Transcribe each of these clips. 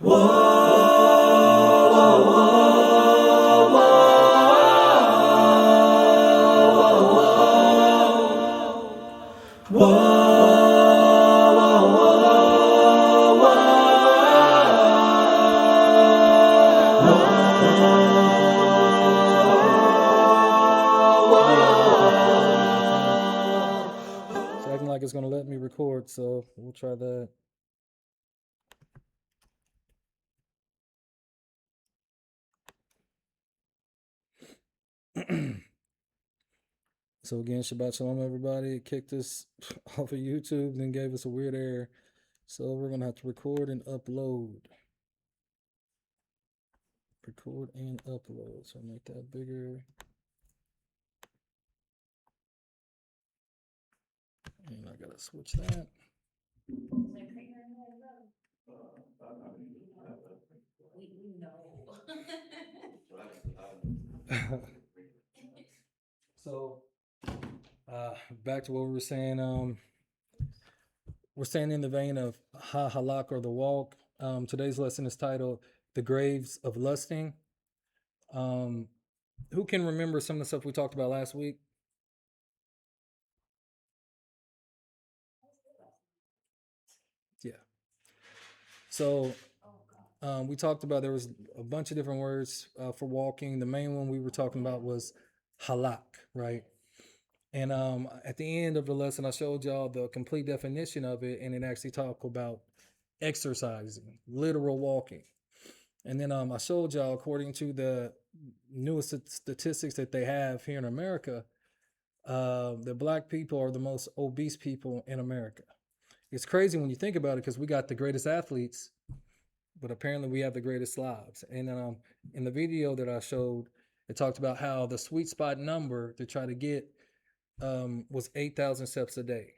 It's acting like it's gonna let me record, so we'll try that. So again, Shabbat Shalom, everybody. It kicked us off of YouTube, then gave us a weird error. So we're gonna have to record and upload. Record and upload. So make that bigger. And I gotta switch that. So back to what we were saying. We're staying in the vein of halak or the walk. Today's lesson is titled "The Graves of Lusting." Who can remember some of the stuff we talked about last week? Yeah. So we talked about there was a bunch of different words for walking. The main one we were talking about was halak, right? And at the end of the lesson, I showed y'all the complete definition of it, and it actually talked about exercising, literal walking. And then I showed y'all, according to the newest statistics that they have here in America, the black people are the most obese people in America. It's crazy when you think about it because we got the greatest athletes, but apparently we have the greatest lives. And in the video that I showed, it talked about how the sweet spot number to try to get was 8,000 steps a day.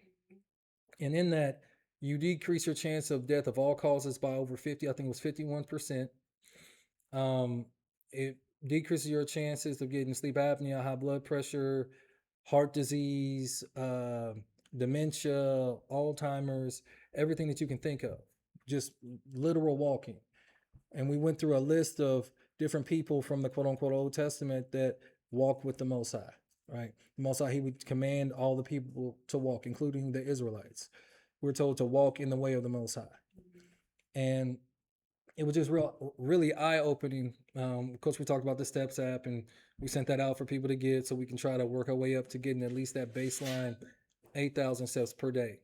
And in that, you decrease your chance of death of all causes by over 50, I think it was 51%. It decreases your chances of getting sleep apnea, high blood pressure, heart disease, dementia, Alzheimer's, everything that you can think of. Just literal walking. And we went through a list of different people from the quote unquote Old Testament that walked with the Most High, right? The Most High, he would command all the people to walk, including the Israelites. We're told to walk in the way of the Most High. And it was just really eye opening. Of course, we talked about the Steps app, and we sent that out for people to get, so we can try to work our way up to getting at least that baseline 8,000 steps per day.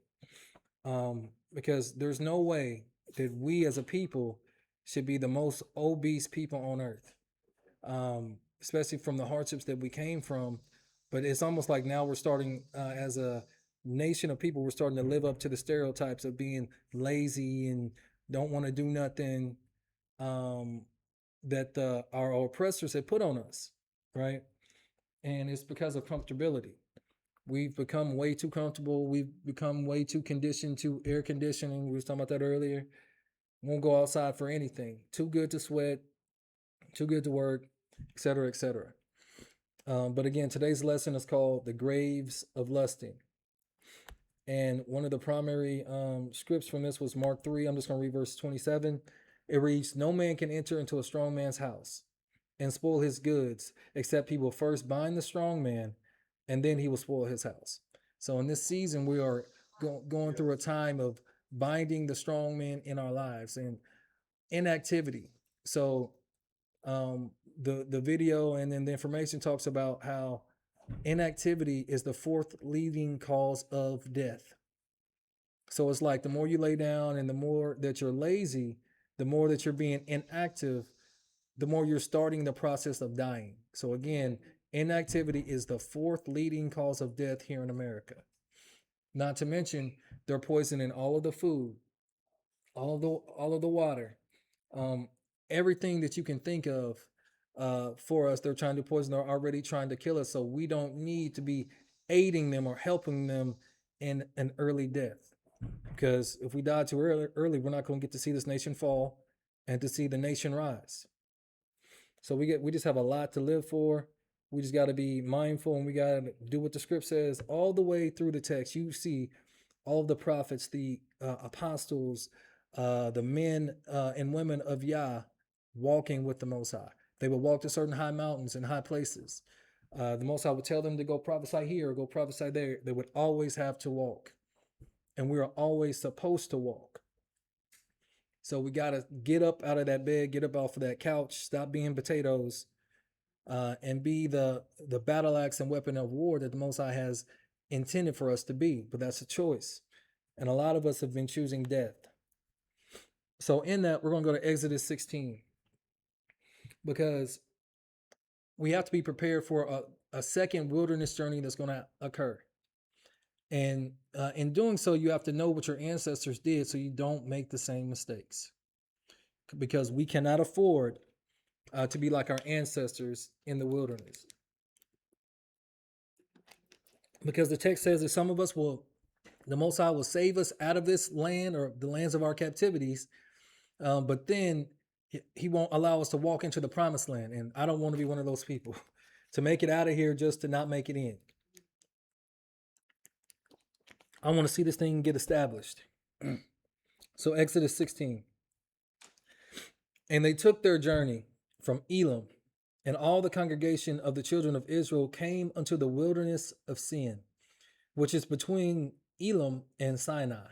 Because there's no way that we as a people should be the most obese people on earth, especially from the hardships that we came from. But it's almost like now we're starting, as a nation of people, we're starting to live up to the stereotypes of being lazy and don't want to do nothing, that our oppressors have put on us, right? And it's because of comfortability. We've become way too comfortable. We've become way too conditioned to air conditioning. We were talking about that earlier. Won't go outside for anything. Too good to sweat, too good to work, etc., etc. But again, today's lesson is called "The Graves of Lusting." And one of the primary scripts from this was Mark 3. I'm just going to read verse 27. It reads, "No man can enter into a strong man's house and spoil his goods, except he will first bind the strong man, and then he will spoil his house." So in this season, we are going through a time of binding the strong man in our lives and inactivity. So the video and then the information talks about how inactivity is the fourth leading cause of death. So it's like the more you lay down and the more that you're lazy, the more that you're being inactive, the more you're starting the process of dying. So again, inactivity is the fourth leading cause of death here in America. Not to mention, they're poisoning all of the food, all of the water, everything that you can think of for us. They're trying to poison. They're already trying to kill us. So we don't need to be aiding them or helping them in an early death. Because if we die too early, we're not going to get to see this nation fall and to see the nation rise. So we just have a lot to live for. We just got to be mindful, and we got to do what the script says all the way through the text. You see all the prophets, the apostles, the men and women of Yah walking with the Most High. They would walk to certain high mountains and high places. The Most High would tell them to go prophesy here or go prophesy there. They would always have to walk. And we are always supposed to walk. So we got to get up out of that bed, get up off of that couch, stop being potatoes, and be the battle axe and weapon of war that the Most High has intended for us to be. But that's a choice. And a lot of us have been choosing death. So in that, we're going to go to Exodus 16. Because we have to be prepared for a second wilderness journey that's going to occur. And in doing so, you have to know what your ancestors did so you don't make the same mistakes. Because we cannot afford to be like our ancestors in the wilderness. Because the text says that some of us the Most High will save us out of this land or the lands of our captivities, but then he won't allow us to walk into the promised land. And I don't want to be one of those people to make it out of here just to not make it in. I want to see this thing get established. So Exodus 16. And they took their journey from Elim, and all the congregation of the children of Israel came unto the wilderness of Sin, which is between Elim and Sinai,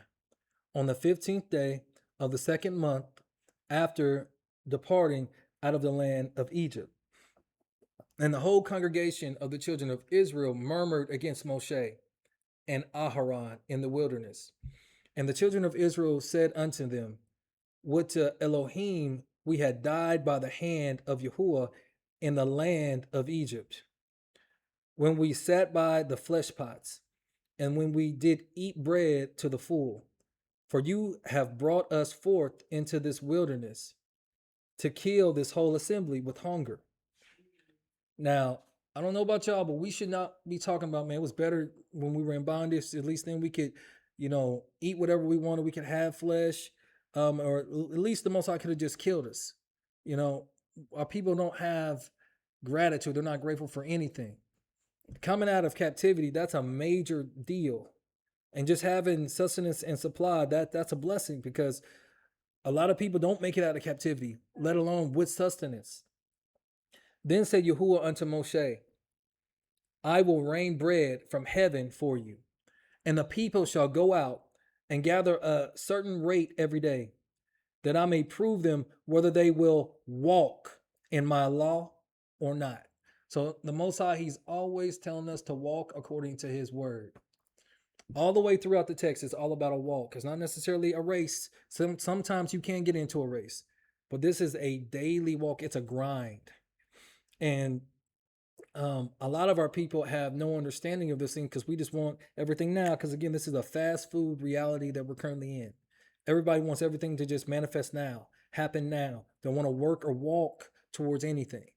on the 15th day of the second month after departing out of the land of Egypt. And the whole congregation of the children of Israel murmured against Moshe and Aharon in the wilderness. And the children of Israel said unto them, would to Elohim we had died by the hand of Yahuwah in the land of Egypt, when we sat by the flesh pots, and when we did eat bread to the full. For you have brought us forth into this wilderness to kill this whole assembly with hunger. Now, I don't know about y'all, but we should not be talking about, man, it was better when we were in bondage. At least then we could, eat whatever we wanted. We could have flesh, or at least the Most High could have just killed us. Our people don't have gratitude. They're not grateful for anything. Coming out of captivity, that's a major deal. And just having sustenance and supply, that's a blessing, because a lot of people don't make it out of captivity, let alone with sustenance. Then said Yahuwah unto Moshe, I will rain bread from heaven for you, and the people shall go out and gather a certain rate every day, that I may prove them whether they will walk in my law or not. So the Most High, he's always telling us to walk according to his word. All the way throughout the text, it's all about a walk. It's not necessarily a race. Sometimes you can get into a race, but this is a daily walk. It's a grind. And a lot of our people have no understanding of this thing because we just want everything now. Because again, this is a fast food reality that we're currently in. Everybody wants everything to just manifest now, happen now. They want to work or walk towards anything.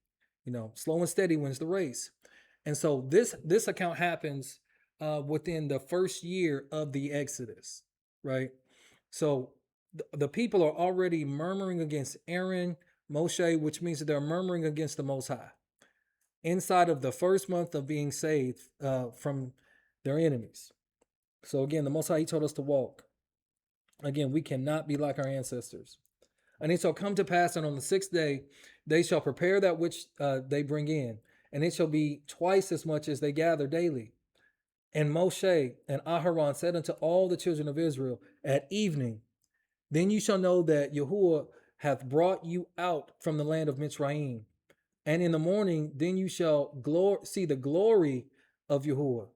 Slow and steady wins the race. And so this account happens within the first year of the Exodus, right? So the people are already murmuring against Aaron, Moshe, which means that they're murmuring against the Most High inside of the first month of being saved from their enemies. So again, the Most High, he told us to walk. Again, we cannot be like our ancestors. And it shall come to pass that on the 6th day, they shall prepare that which they bring in, and it shall be twice as much as they gather daily. And Moshe and Aharon said unto all the children of Israel, at evening, then you shall know that Yahuwah hath brought you out from the land of Mitzrayim. And in the morning, then you shall see the glory of Yahuwah.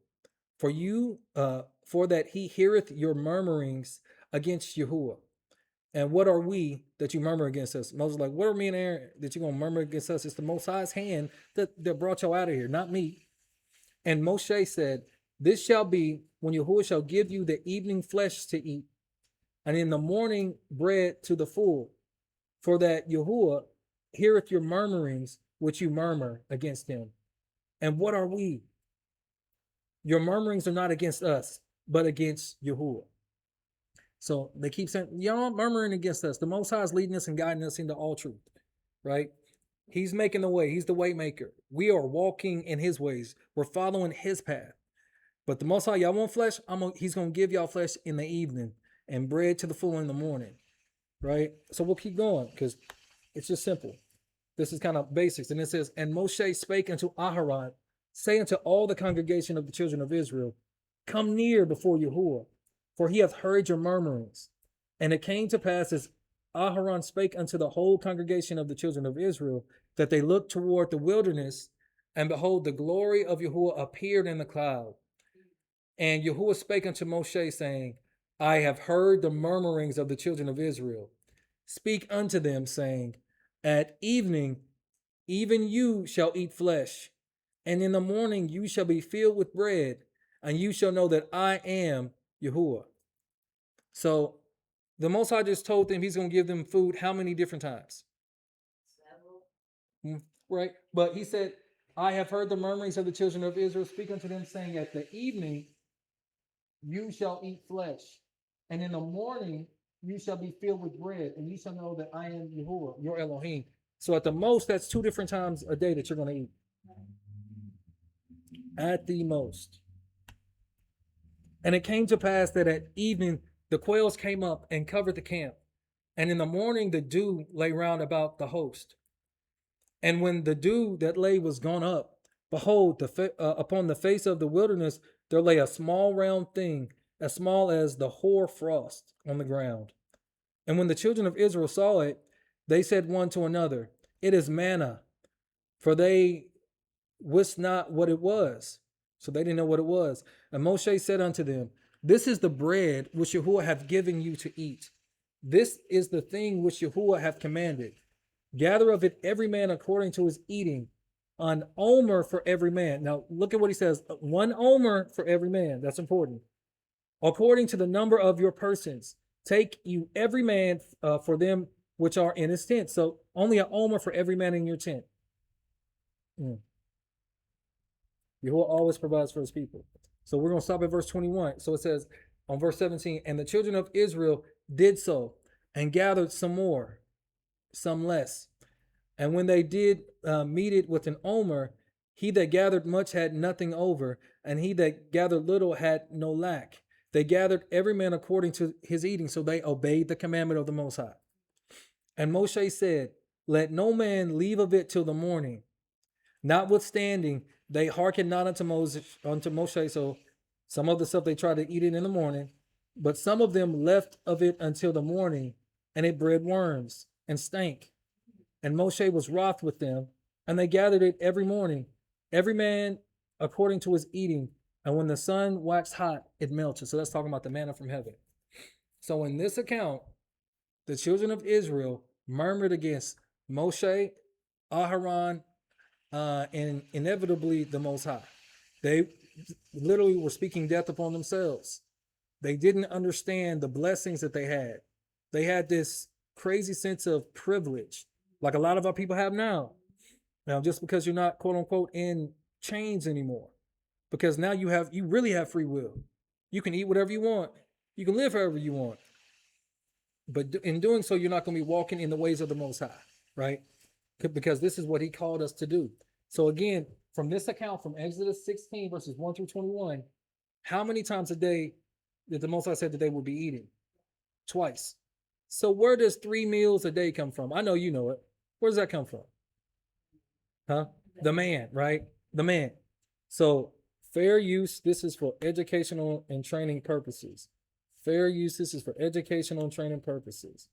For that he heareth your murmurings against Yahuwah. And what are we that you murmur against us? Moses like, what are me and Aaron that you're going to murmur against us? It's the Most High's hand that brought you out of here, not me. And Moshe said, this shall be when Yahuwah shall give you the evening flesh to eat, and in the morning bread to the full. For that Yahuwah heareth your murmurings which you murmur against him. And what are we? Your murmurings are not against us, but against Yahuwah. So they keep saying, y'all aren't murmuring against us. The Most High is leading us and guiding us into all truth, right? He's making the way. He's the way maker. We are walking in his ways. We're following his path. But the Most High, y'all want flesh? He's going to give y'all flesh in the evening and bread to the full in the morning. right? So we'll keep going because it's just simple. This is kind of basics. And it says, and Moshe spake unto Aharon, say unto all the congregation of the children of Israel, come near before Yahuwah, for he hath heard your murmurings. And it came to pass as Aharon spake unto the whole congregation of the children of Israel, that they looked toward the wilderness, and behold, the glory of Yahuwah appeared in the cloud. And Yahuwah spake unto Moshe, saying, I have heard the murmurings of the children of Israel. Speak unto them, saying, at evening, even you shall eat flesh, and in the morning you shall be filled with bread, and you shall know that I am Yahuwah. So the Most High just told them he's going to give them food how many different times? Several. Right? But he said, I have heard the murmurings of the children of Israel. Speak unto them, saying, at the evening you shall eat flesh, and in the morning you shall be filled with bread, and you shall know that I am Yahuwah, your Elohim. So at the most, that's 2 different times a day that you're going to eat. At the most. And it came to pass that at evening the quails came up and covered the camp, and in the morning the dew lay round about the host. And when the dew that lay was gone up, behold, upon the face of the wilderness there lay a small round thing, as small as the hoar frost on the ground. And when the children of Israel saw it, they said one to another, it is manna, for they wist not what it was. So they didn't know what it was. And Moshe said unto them, this is the bread which Yahuwah hath given you to eat. This is the thing which Yahuwah hath commanded. Gather of it every man according to his eating, an omer for every man. Now look at what he says, 1 omer for every man. That's important. According to the number of your persons, take you every man for them which are in his tent. So only an omer for every man in your tent. Yahuwah always provides for his people. So we're going to stop at verse 21. So it says on verse 17, and the children of Israel did so, and gathered some more, some less. And when they did meet it with an omer, he that gathered much had nothing over, and he that gathered little had no lack. They gathered every man according to his eating, so they obeyed the commandment of the Most High. And Moshe said, let no man leave of it till the morning. Notwithstanding, they hearkened not unto Moshe. So some of the stuff they tried to eat it in the morning, but some of them left of it until the morning, and it bred worms and stank. And Moshe was wroth with them, and they gathered it every morning, every man according to his eating. And when the sun waxed hot, it melted. So that's talking about the manna from heaven. So in this account, the children of Israel murmured against Moshe, Aharon, and inevitably the Most High. They literally were speaking death upon themselves. They didn't understand the blessings that they had. They had this crazy sense of privilege, like a lot of our people have now. Now, just because you're not quote unquote in chains anymore, because now you really have free will. You can eat whatever you want. You can live however you want. But in doing so, you're not going to be walking in the ways of the Most High, right? Because this is what he called us to do. So again, from this account, from Exodus 16, verses 1 through 21, how many times a day did the Most High said that they would be eating? Twice. So where does 3 meals a day come from? I know you know it. Where does that come from? Huh? The man, right? The man. So fair use, this is for educational and training purposes. Fair use, this is for educational and training purposes.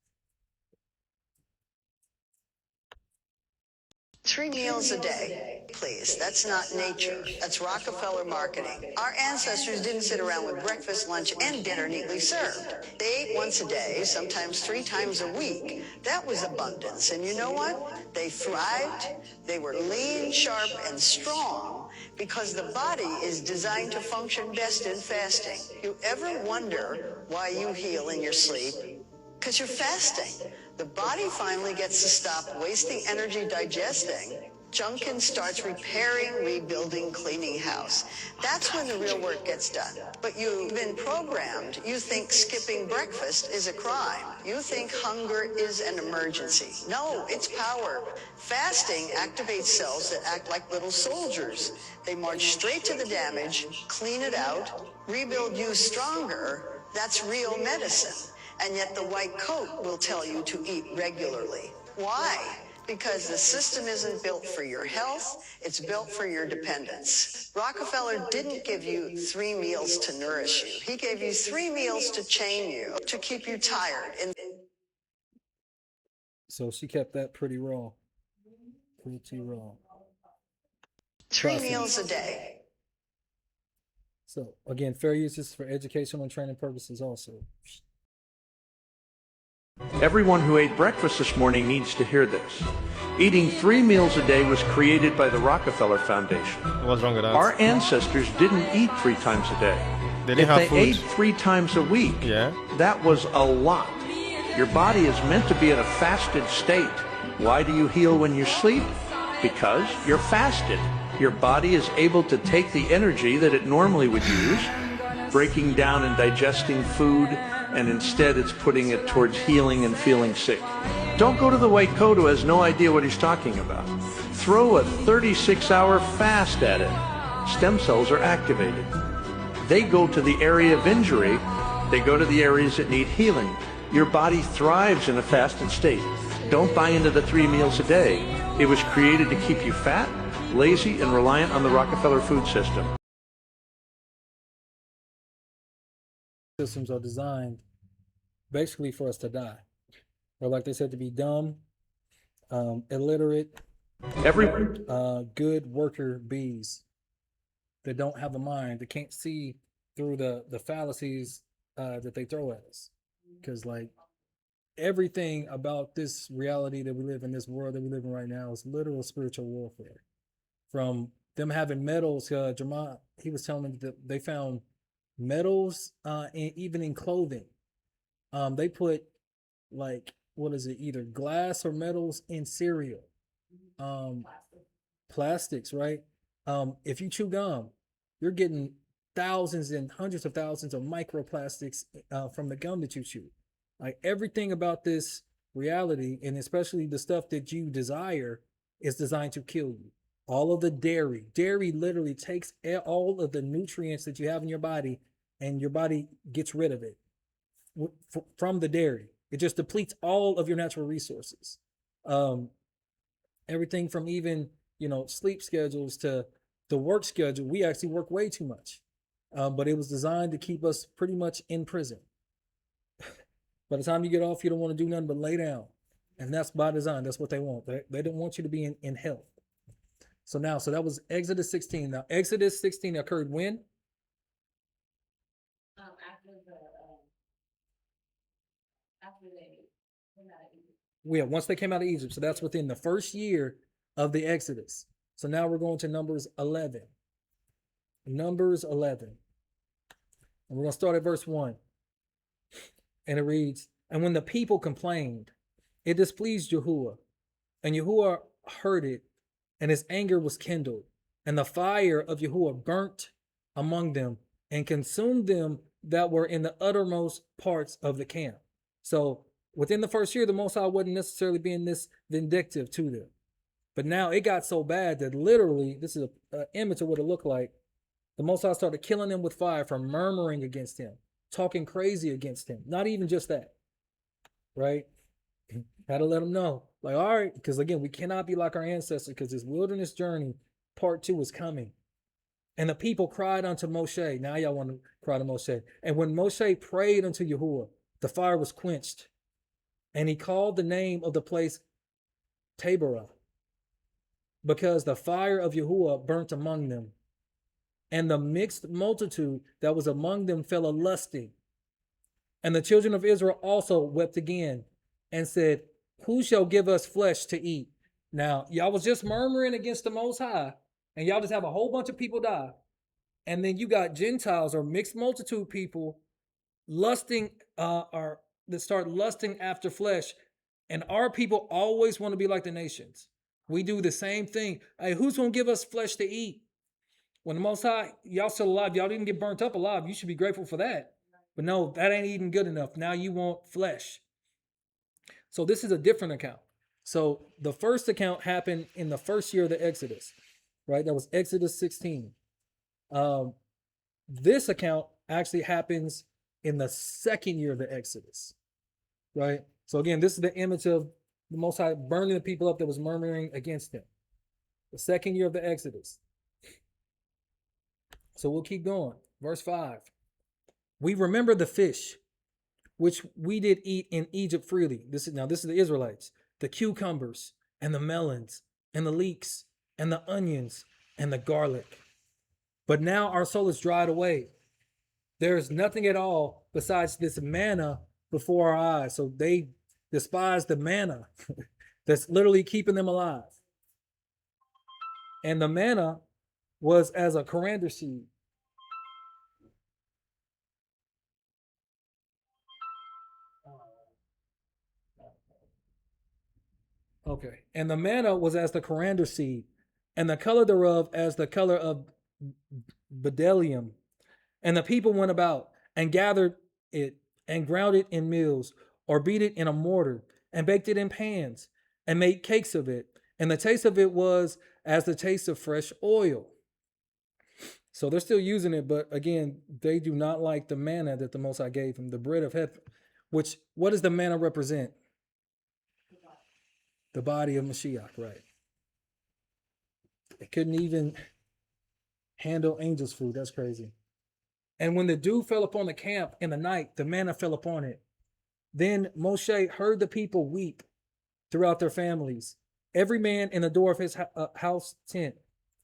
3 meals a day, please. That's not nature. That's Rockefeller marketing. Our ancestors didn't sit around with breakfast, lunch, and dinner neatly served. They ate once a day, sometimes 3 times a week. That was abundance. And you know what? They thrived. They were lean, sharp, and strong because the body is designed to function best in fasting. You ever wonder why you heal in your sleep? Because you're fasting. The body finally gets to stop wasting energy digesting junk and starts repairing, rebuilding, cleaning house. That's when the real work gets done. But you've been programmed. You think skipping breakfast is a crime. You think hunger is an emergency. No, it's power. Fasting activates cells that act like little soldiers. They march straight to the damage, clean it out, rebuild you stronger. That's real medicine. And yet the white coat will tell you to eat regularly. Why? Because the system isn't built for your health, it's built for your dependence. Rockefeller didn't give you 3 meals to nourish you. He gave you 3 meals to chain you, to keep you tired. So she kept that pretty raw. Pretty raw. 3 meals a day. So again, fair use is for educational and training purposes also. Everyone who ate breakfast this morning needs to hear this. Eating 3 meals a day was created by the Rockefeller Foundation. What's wrong with that? Our ancestors didn't eat 3 times a day. They didn't If have they food. ate 3 times a week, Yeah. that was a lot. Your body is meant to be in a fasted state. Why do you heal when you sleep? Because you're fasted. Your body is able to take the energy that it normally would use, breaking down and digesting food, and instead it's putting it towards healing and feeling sick. Don't go to the white coat who has no idea what he's talking about. Throw a 36-hour fast at it. Stem cells are activated. They go to the area of injury. They go to the areas that need healing. Your body thrives in a fasted state. Don't buy into the 3 meals a day. It was created to keep you fat, lazy, and reliant on the Rockefeller food system. Systems are designed basically for us to die, or like they said, to be dumb, illiterate, good worker bees that don't have a mind, that can't see through the fallacies that they throw at us. Because like everything about this reality that we live in, this world that we live in right now, is literal spiritual warfare. From them having metals, Jamar, he was telling me that they found metals even in clothing. They put like, what is it, either glass or metals in cereal. Plastics, right? If you chew gum, you're getting thousands and hundreds of thousands of microplastics from the gum that you chew. Like everything about this reality, and especially the stuff that you desire, is designed to kill you. All of the dairy literally takes all of the nutrients that you have in your body, and your body gets rid of it from the dairy. It just depletes all of your natural resources. Everything from even, sleep schedules to the work schedule. We actually work way too much, but it was designed to keep us pretty much in prison. By the time you get off, you don't want to do nothing but lay down. And that's by design. That's what they want. They don't want you to be in health. So that was Exodus 16. Now, Exodus 16 occurred when? Once they came out of Egypt. So that's within the first year of the Exodus. So now we're going to Numbers 11. Numbers 11. And we're going to start at verse 1. And it reads, "And when the people complained, it displeased Yahuwah. And Yahuwah heard it, and his anger was kindled. And the fire of Yahuwah burnt among them, and consumed them that were in the uttermost parts of the camp." So within the first year, the Most High wasn't necessarily being this vindictive to them. But now it got so bad that literally, this is an image of what it looked like. The Most High started killing them with fire for murmuring against him, talking crazy against him. Not even just that, right? Had to let them know, like, all right, because again, we cannot be like our ancestors, because this wilderness journey, part 2, is coming. "And the people cried unto Moshe." Now y'all want to cry to Moshe. "And when Moshe prayed unto Yahuwah, the fire was quenched. And he called the name of the place Taberah, because the fire of Yahuwah burnt among them. And the mixed multitude that was among them fell a lusting. And the children of Israel also wept again, and said, Who shall give us flesh to eat?" Now, y'all was just murmuring against the Most High, and y'all just have a whole bunch of people die. And then you got Gentiles, or mixed multitude people, lusting, or that start lusting after flesh. And our people always want to be like the nations. We do the same thing. Hey, who's going to give us flesh to eat? When the Most High, y'all still alive, y'all didn't get burnt up alive. You should be grateful for that. But no, that ain't even good enough. Now you want flesh. So this is a different account. So the first account happened in the first year of the Exodus, right? That was Exodus 16. This account actually happens in the second year of the Exodus. right? So again, this is the image of the Most High burning the people up that was murmuring against him. The second year of the Exodus. So we'll keep going. Verse 5. We remember the fish, which we did eat in Egypt freely. This is the Israelites. The cucumbers and the melons and the leeks and the onions and the garlic. But now our soul is dried away. There is nothing at all besides this manna before our eyes. So they despise the manna that's literally keeping them alive. And the manna was as a coriander seed. Okay. And the manna was as the coriander seed, and the color thereof as the color of bdellium. And the people went about and gathered it and ground it in mills, or beat it in a mortar, and baked it in pans, and made cakes of it. And the taste of it was as the taste of fresh oil. So they're still using it, but again, they do not like the manna that the Most High gave them, the bread of heaven. Which, what does the manna represent? The body of Mashiach, right? It couldn't even handle angels' food. That's crazy. And when the dew fell upon the camp in the night, the manna fell upon it. Then Moshe heard the people weep throughout their families, every man in the door of his house tent,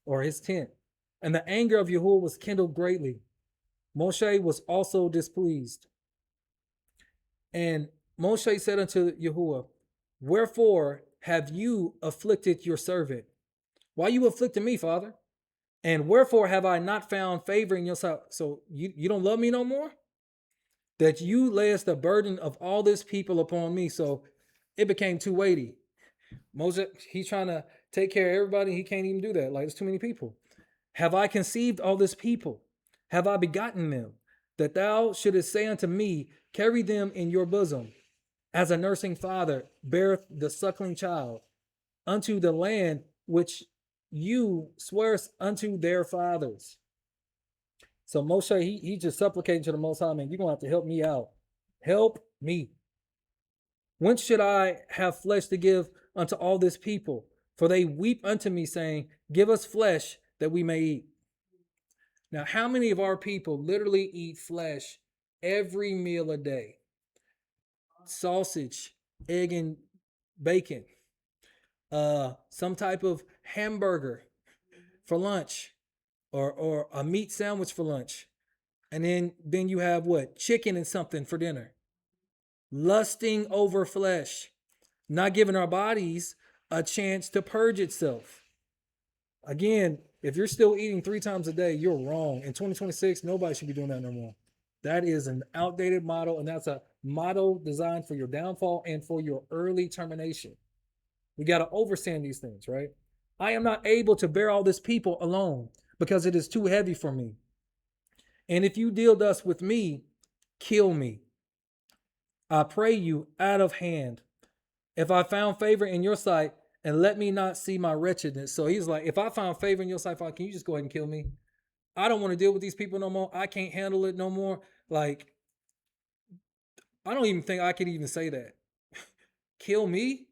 or his tent. And the anger of Yahuwah was kindled greatly. Moshe was also displeased. And Moshe said unto Yahuwah, wherefore have you afflicted your servant? Why you afflicting me, Father? And wherefore have I not found favor in your sight? So you don't love me no more? That you layest the burden of all this people upon me. So it became too weighty. Moses, he's trying to take care of everybody. He can't even do that. Like, there's too many people. Have I conceived all this people? Have I begotten them? That thou shouldest say unto me, carry them in your bosom, as a nursing father beareth the suckling child, unto the land which you swearest unto their fathers. So Moshe, he just supplicating to the Most High, man, you're going to have to help me out. Help me. Whence should I have flesh to give unto all this people? For they weep unto me, saying, give us flesh that we may eat. Now, how many of our people literally eat flesh every meal a day? Sausage, egg and bacon, some type of hamburger for lunch, or a meat sandwich for lunch. And then you have what? Chicken and something for dinner. Lusting over flesh, not giving our bodies a chance to purge itself. Again, if you're still eating 3 times a day, you're wrong. In 2026, nobody should be doing that no more. That is an outdated model, and that's a model designed for your downfall and for your early termination. We got to overstand these things, right? I am not able to bear all this people alone because it is too heavy for me. And if you deal thus with me, kill me. I pray you out of hand. If I found favor in your sight, and let me not see my wretchedness. So he's like, if I found favor in your sight, Father, can you just go ahead and kill me? I don't want to deal with these people no more. I can't handle it no more. Like, I don't even think I could even say that. Kill me?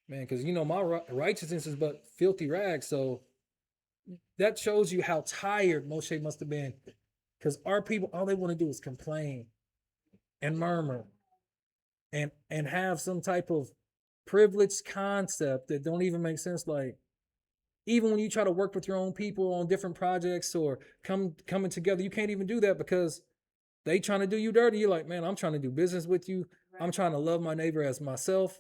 Man, because my righteousness is but filthy rags. So that shows you how tired Moshe must have been. Because our people, all they want to do is complain and murmur and have some type of privileged concept that don't even make sense. Like, even when you try to work with your own people on different projects or coming together, you can't even do that because they trying to do you dirty. You're like, man, I'm trying to do business with you. I'm trying to love my neighbor as myself.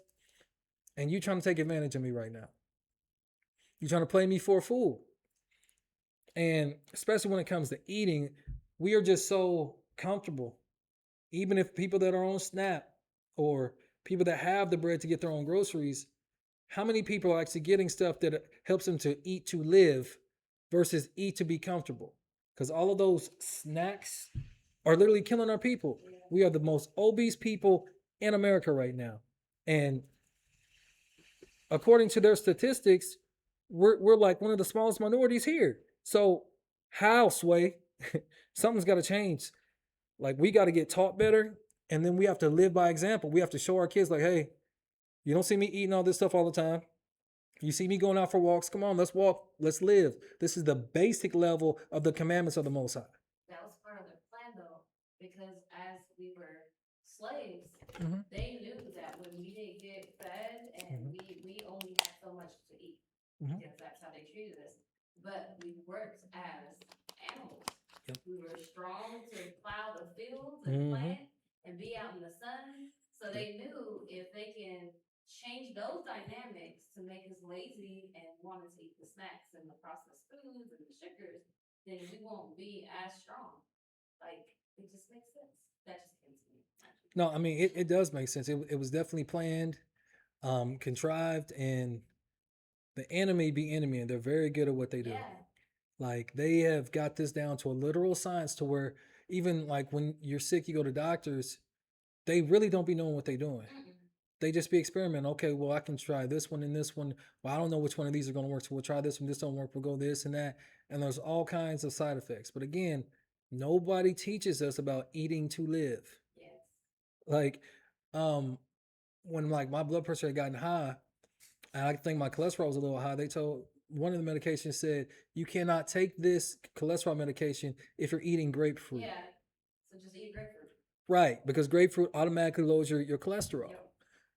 And you trying to take advantage of me right now. You're trying to play me for a fool. And especially when it comes to eating, we are just so comfortable. Even if people that are on SNAP or people that have the bread to get their own groceries, how many people are actually getting stuff that helps them to eat to live versus eat to be comfortable? Because all of those snacks are literally killing our people. We are the most obese people in America right now. And according to their statistics, we're like one of the smallest minorities here. So how, Sway? Something's got to change. Like, we got to get taught better. And then we have to live by example. We have to show our kids, like, hey, you don't see me eating all this stuff all the time. You see me going out for walks. Come on, let's walk. Let's live. This is the basic level of the commandments of the Most High. That was part of their plan, though, because as we were slaves, Mhm. they knew that when we didn't get fed and we only had so much to eat, Mhm. because that's how they treated us. But we worked as animals. Yep. We were strong to plow the fields and plant and be out in the sun. So they knew if they can change those dynamics to make us lazy and wanting to eat the snacks and the processed foods and the sugars, then we won't be as strong. Like, it just makes sense. That just came to me. No, I mean, it does make sense. It was definitely planned, contrived, and the enemy be enemy, and they're very good at what they do. Yeah. Like, they have got this down to a literal science to where even like when you're sick, you go to doctors, they really don't be knowing what they're doing. They just be experimenting. Okay, well, I can try this one and this one. Well, I don't know which one of these are going to work, so we'll try this one. This don't work, we'll go this and that. And there's all kinds of side effects. But again, nobody teaches us about eating to live. Yes. Like, when like my blood pressure had gotten high, and I think my cholesterol was a little high, they told one of the medications said you cannot take this cholesterol medication if you're eating grapefruit. Yeah. So just eat grapefruit. Right, because grapefruit automatically lowers your cholesterol. Yep.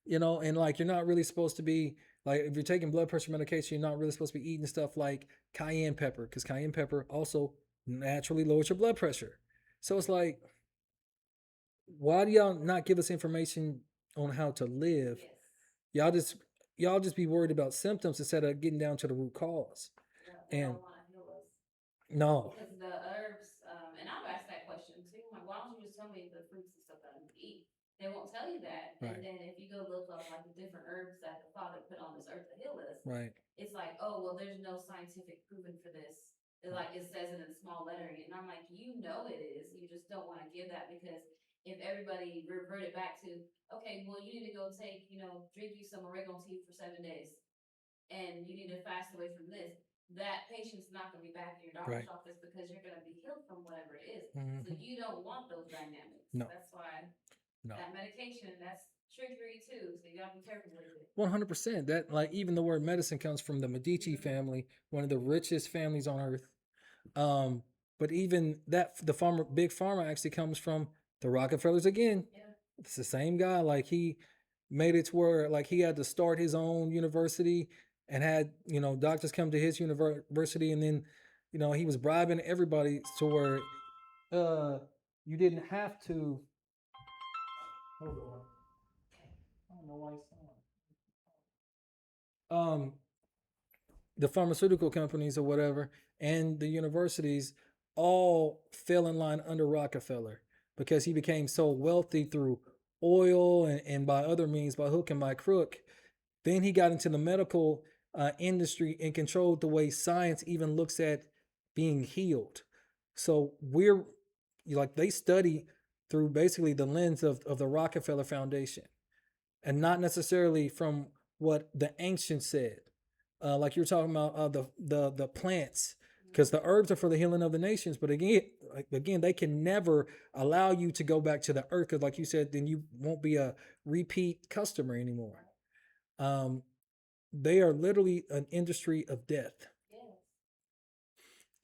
You know, and like you're not really supposed to be like, if you're taking blood pressure medication, you're not really supposed to be eating stuff like cayenne pepper, because cayenne pepper also naturally lowers your blood pressure. So it's like, why do y'all not give us information on how to live? Yes. Y'all just be worried about symptoms instead of getting down to the root cause. Yeah, they And don't want to heal us. no, Because the herbs, and I've asked that question too. Like, why don't you just tell me the fruits and stuff that I need to eat? They won't tell you that. Right. And then if you go look up like the different herbs that the Father put on this earth to heal us, right, it's like, oh, well, there's no scientific proven for this. It, like, it says it in small lettering. And I'm like, you know it is. You just don't want to give that, because if everybody reverted back to, okay, well, you need to go take, drink you some oregano tea for 7 days, and you need to fast away from this, that patient's not going to be back in your doctor's Right. office, because you're going to be healed from whatever it is. Mhm. So you don't want those dynamics. No. That's why No. that medication, that's trickery too. So you got to be careful with it. 100%. That, like, even the word medicine comes from the Medici family, one of the richest families on earth. But even that, big pharma actually comes from the Rockefellers again. Yeah. It's the same guy. Like, he made it to where like he had to start his own university and had, doctors come to his university, and then, he was bribing everybody to where you didn't have to. Hold on. I don't know why it's on. The pharmaceutical companies or whatever and the universities all fell in line under Rockefeller, because he became so wealthy through oil and by other means, by hook and by crook. Then he got into the medical industry and controlled the way science even looks at being healed. So we're like, they study through basically the lens of the Rockefeller Foundation, and not necessarily from what the ancients said. Like you were talking about the plants, because the herbs are for the healing of the nations. But again, they can never allow you to go back to the earth, because like you said, then you won't be a repeat customer anymore. They are literally an industry of death. Yes.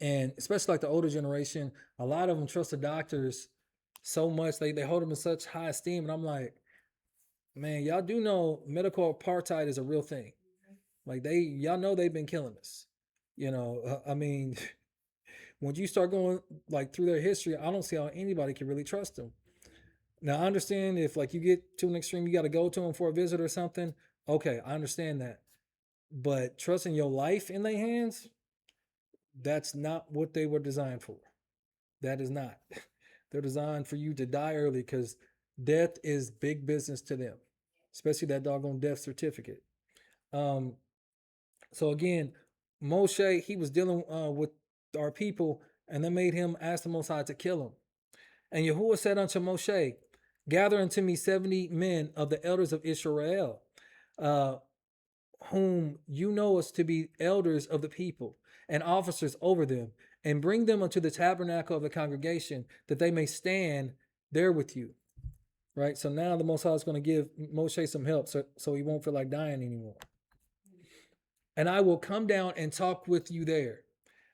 And especially like the older generation, a lot of them trust the doctors so much, they hold them in such high esteem. And I'm like, man, y'all do know medical apartheid is a real thing. Like, y'all know they've been killing us. I mean, when you start going like through their history, I don't see how anybody can really trust them. Now, I understand if like you get to an extreme, you got to go to them for a visit or something. Okay, I understand that. But trusting your life in their hands, that's not what they were designed for. That is not. They're designed for you to die early, because death is big business to them, especially that doggone death certificate. So again, Moshe, he was dealing with our people, and they made him ask the Most High to kill him. And Yahuwah said unto Moshe, gather unto me 70 men of the elders of Israel, whom you know us to be elders of the people and officers over them, and bring them unto the tabernacle of the congregation, that they may stand there with you. right? So now the Most High is going to give Moshe some help so he won't feel like dying anymore. And I will come down and talk with you there.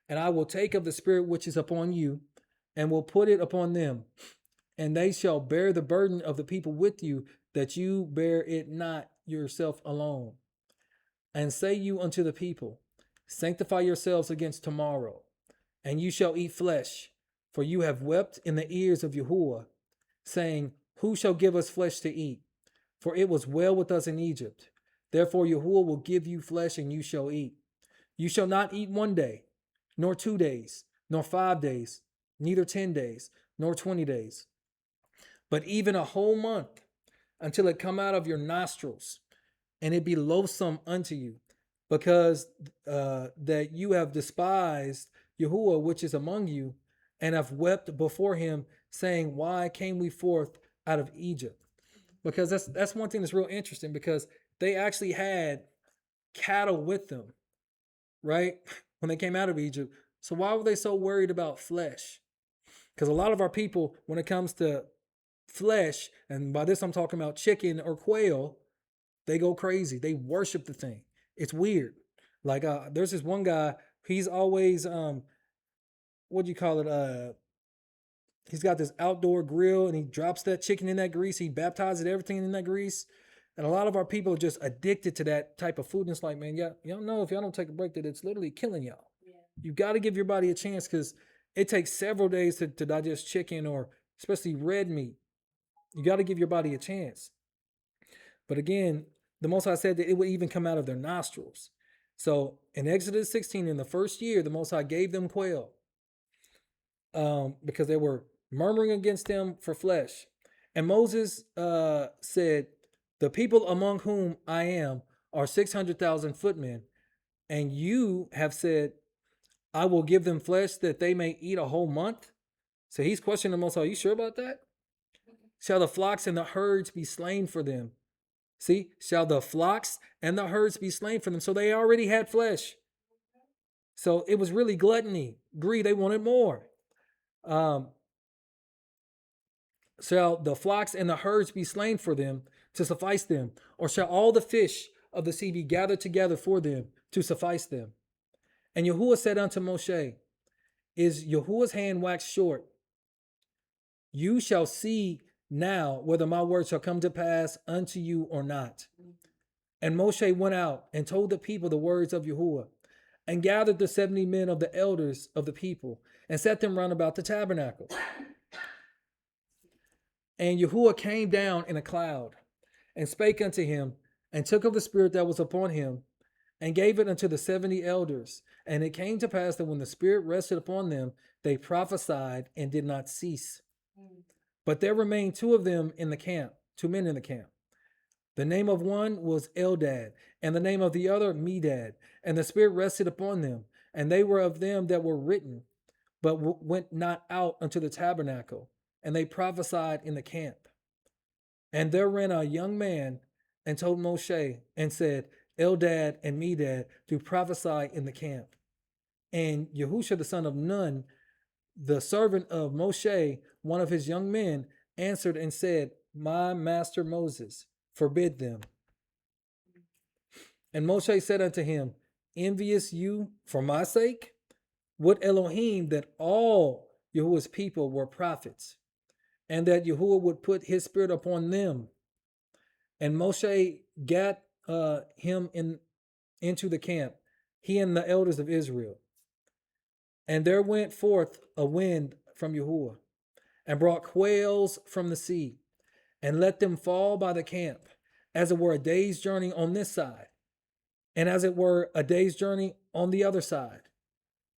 And I will take of the spirit which is upon you and will put it upon them. And they shall bear the burden of the people with you, that you bear it not yourself alone. And say you unto the people, sanctify yourselves against tomorrow, and you shall eat flesh, for you have wept in the ears of Yahuwah, saying, who shall give us flesh to eat? For it was well with us in Egypt. Therefore Yahuwah will give you flesh, and you shall eat. You shall not eat 1 day, nor 2 days, nor 5 days, neither 10 days, nor 20 days, but even a whole month, until it come out of your nostrils, and it be loathsome unto you, because that you have despised Yahuwah which is among you, and have wept before him, saying, why came we forth out of Egypt? Because that's one thing that's real interesting, because they actually had cattle with them, right? When they came out of Egypt. So why were they so worried about flesh? Because a lot of our people, when it comes to flesh, and by this I'm talking about chicken or quail, they go crazy. They worship the thing. It's weird. Like there's this one guy, he's always what do you call it? He's got this outdoor grill, and he drops that chicken in that grease. He baptizes everything in that grease. And a lot of our people are just addicted to that type of food. And it's like, man, y'all know if y'all don't take a break that it's literally killing y'all. Yeah. You got to give your body a chance, because it takes several days to digest chicken, or especially red meat. You got to give your body a chance. But again, the Most High said that it would even come out of their nostrils. So in Exodus 16, in the first year, the Most High gave them quail, because they were murmuring against them for flesh. And Moses said, the people among whom I am are 600,000 footmen, and you have said, I will give them flesh that they may eat a whole month. So he's questioning the Most High, are you sure about that? Shall the flocks and the herds be slain for them? See, shall the flocks and the herds be slain for them? So they already had flesh. So it was really gluttony, greed. They wanted more. Shall the flocks and the herds be slain for them to suffice them? Or shall all the fish of the sea be gathered together for them to suffice them? And Yahuwah said unto Moshe, is Yahuwah's hand waxed short? You shall see now whether my word shall come to pass unto you or not. And Moshe went out and told the people the words of Yahuwah, and gathered the 70 men of the elders of the people, and set them round about the tabernacle. And Yahuwah came down in a cloud, and spake unto him, and took of the spirit that was upon him, and gave it unto the 70 elders. And it came to pass that when the spirit rested upon them, they prophesied and did not cease. But there remained 2 of them in the camp, 2 men in the camp. The name of one was Eldad, and the name of the other Medad. And the spirit rested upon them, and they were of them that were written, but went not out unto the tabernacle, and they prophesied in the camp. And there ran a young man and told Moshe, and said, Eldad and Medad do prophesy in the camp. And Yahusha the son of Nun, the servant of Moshe, one of his young men, answered and said, my master Moses, forbid them. And Moshe said unto him, envious you for my sake? Would Elohim that all Yahuwah's people were prophets, and that Yahuwah would put his spirit upon them. And Moshe gat him into the camp, he and the elders of Israel. And there went forth a wind from Yahuwah, and brought quails from the sea, and let them fall by the camp, as it were a day's journey on this side, and as it were a day's journey on the other side,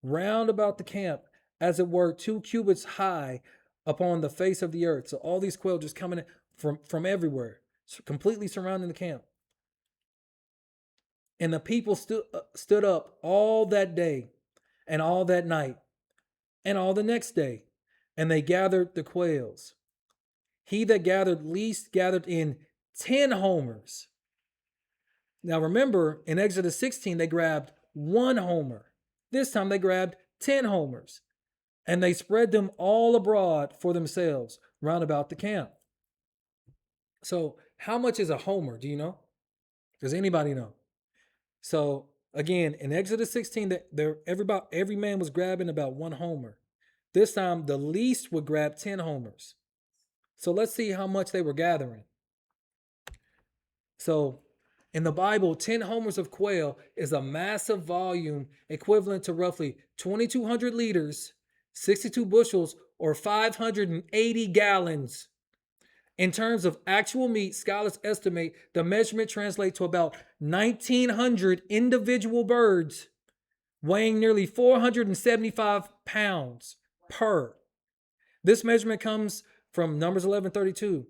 round about the camp, as it were 2 cubits high upon the face of the earth. So all these quail just coming in from everywhere, completely surrounding the camp. And the people stood up all that day, and all that night, and all the next day, and they gathered the quails. He that gathered least gathered in 10 homers. Now remember, in Exodus 16, they grabbed 1 homer. This time they grabbed 10 homers, and they spread them all abroad for themselves round about the camp. So how much is a homer? Do you know? Does anybody know? So again, in Exodus 16, every man was grabbing about 1 homer. This time, the least would grab 10 homers. So let's see how much they were gathering. So in the Bible, 10 homers of quail is a massive volume equivalent to roughly 2,200 liters, 62 bushels, or 580 gallons. In terms of actual meat, scholars estimate the measurement translates to about 1,900 individual birds weighing nearly 475 pounds per. This measurement comes from Numbers 11:32,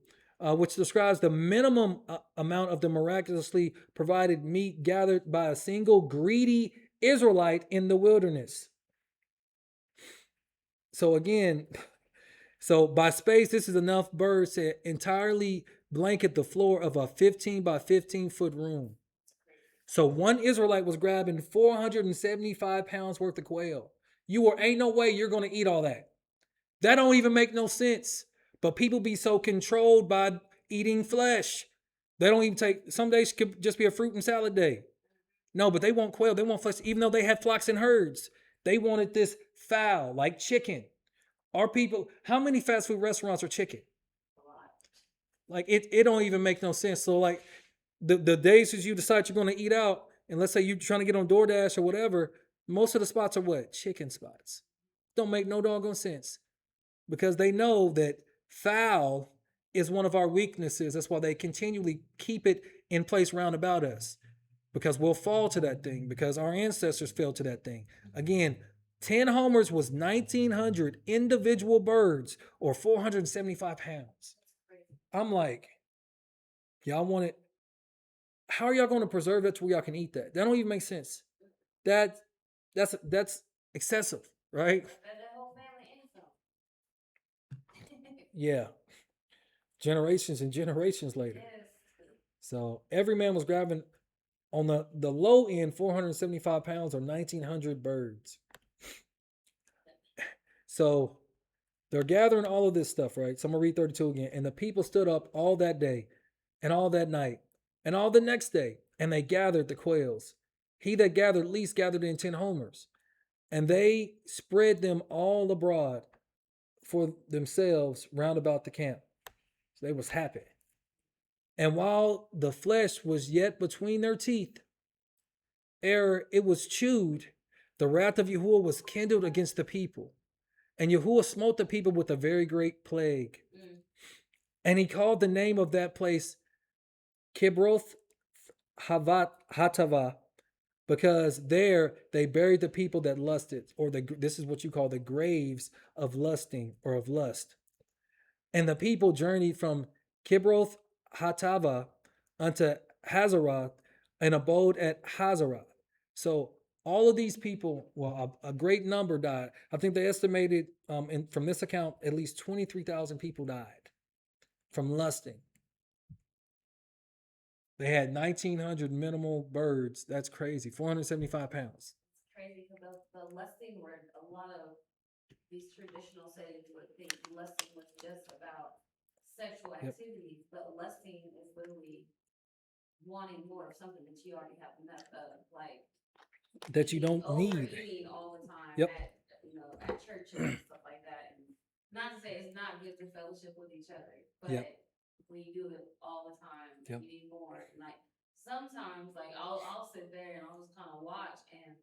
which describes the minimum amount of the miraculously provided meat gathered by a single greedy Israelite in the wilderness. So again, so by space, this is enough birds to entirely blanket the floor of a 15 by 15 foot room. So one Israelite was grabbing 475 pounds worth of quail. Ain't no way you're going to eat all that. That don't even make no sense. But people be so controlled by eating flesh. They don't even some days could just be a fruit and salad day. No, but they want quail. They want flesh, even though they have flocks and herds. They wanted this fowl, like chicken. Our people, how many fast food restaurants are chicken? Like it don't even make no sense. So like the days that you decide you're going to eat out, and let's say you're trying to get on DoorDash or whatever, most of the spots are what? Chicken spots. Don't make no doggone sense. Because they know that foul is one of our weaknesses. That's why they continually keep it in place round about us. Because we'll fall to that thing. Because our ancestors fell to that thing. Again, 10 homers was 1,900 individual birds or 475 pounds. I'm like, y'all want it? How are y'all going to preserve that to where y'all can eat that? That don't even make sense. That's excessive, right? Yeah. Generations and generations later. Yes. So every man was grabbing on the low end 475 pounds or 1,900 birds. So they're gathering all of this stuff, right? So I'm going to read 32 again. And the people stood up all that day and all that night and all the next day, and they gathered the quails. He that gathered least gathered in 10 homers. And they spread them all abroad for themselves round about the camp. So they was happy. And while the flesh was yet between their teeth, ere it was chewed, the wrath of Yahuwah was kindled against the people. And Yahuwah smote the people with a very great plague. And he called the name of that place Kibroth Hatava, because there they buried the people that lusted, or this is what you call the graves of lusting or of lust. And the people journeyed from Kibroth Hatava unto Hazeroth and abode at Hazeroth. So all of these people, well, a great number died. I think they estimated, from this account, at least 23,000 people died from lusting. They had 1,900 minimal birds. That's crazy. 475 pounds. It's crazy because the lusting were a lot of these traditional settings would think lusting was just about sexual activities, but lusting is literally wanting more of something that you already have enough of, like that you don't need. Overeating all the time Yep. at churches and stuff like that. And not to say it's not good to fellowship with each other, but when you do it all the time, you need more. And like sometimes, like I'll sit there and I'll just kind of watch, and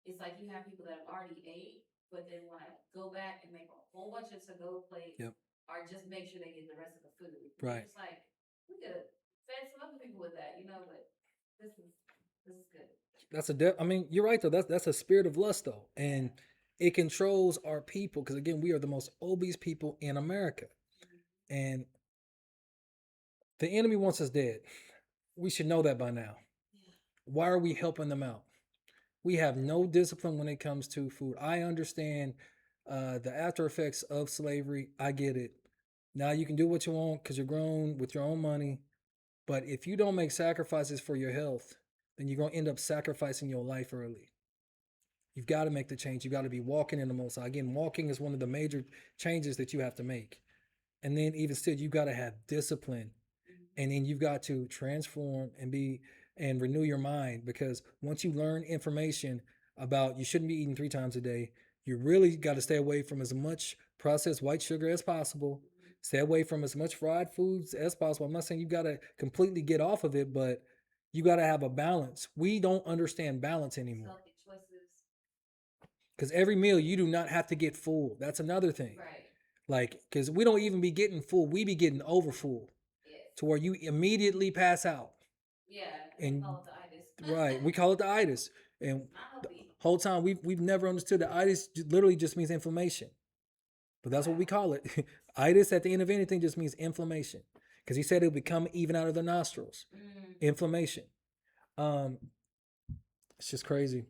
it's like you have people that have already ate, but then want to go back and make a whole bunch of to-go plates, or just make sure they get the rest of the food. Right. It's like we could have fed some other people with that, but this is good. That's I mean, you're right though. That's a spirit of lust though, and it controls our people because again, we are the most obese people in America, and the enemy wants us dead. We should know that by now. Why are we helping them out? We have no discipline when it comes to food. I understand the after effects of slavery. I get it. Now you can do what you want because you're grown with your own money, but if you don't make sacrifices for your health, then you're going to end up sacrificing your life early. You've got to make the change. You've got to be walking in the Most High. Again, walking is one of the major changes that you have to make. And then even still, you've got to have discipline. And then you've got to transform and renew your mind, because once you learn information about you shouldn't be eating 3 times a day, you really got to stay away from as much processed white sugar as possible. Stay away from as much fried foods as possible. I'm not saying you got to completely get off of it, but you got to have a balance. We don't understand balance anymore, Healthy choices. because every meal you do not have to get full. That's another thing. Right. Like, because we don't even be getting full, we be getting over full Yes. to where you immediately pass out. Yeah. And Call it the itis. right, we call it the itis, and Not healthy. whole time we've never understood that itis literally just means inflammation, but that's what we call it. Itis at the end of anything just means inflammation, because he said it would come even out of the nostrils. Inflammation. It's just crazy.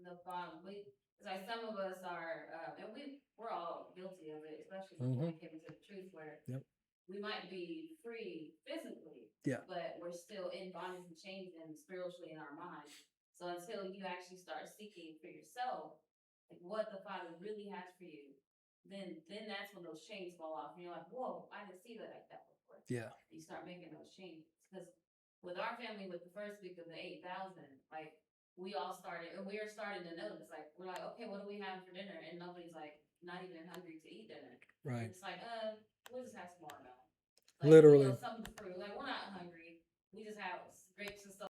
The bottom. It's like some of us are, and we're all guilty of it, especially before we came into the truth, where we might be free physically, but we're still in bondage and chains and spiritually in our mind. So until you actually start seeking for yourself, like what the Father really has for you, then that's when those chains fall off, and you're like, whoa, I didn't see that like that before. Yeah. You start making those changes, because with our family, with the first week of the 8,000, like we all started, and we were starting to notice, like we're like, okay, what do we have for dinner? And nobody's like not even hungry to eat dinner. Right. It's like, we'll just have some watermelon. Literally. Some fruit. Like we're not hungry. We just have grapes and stuff.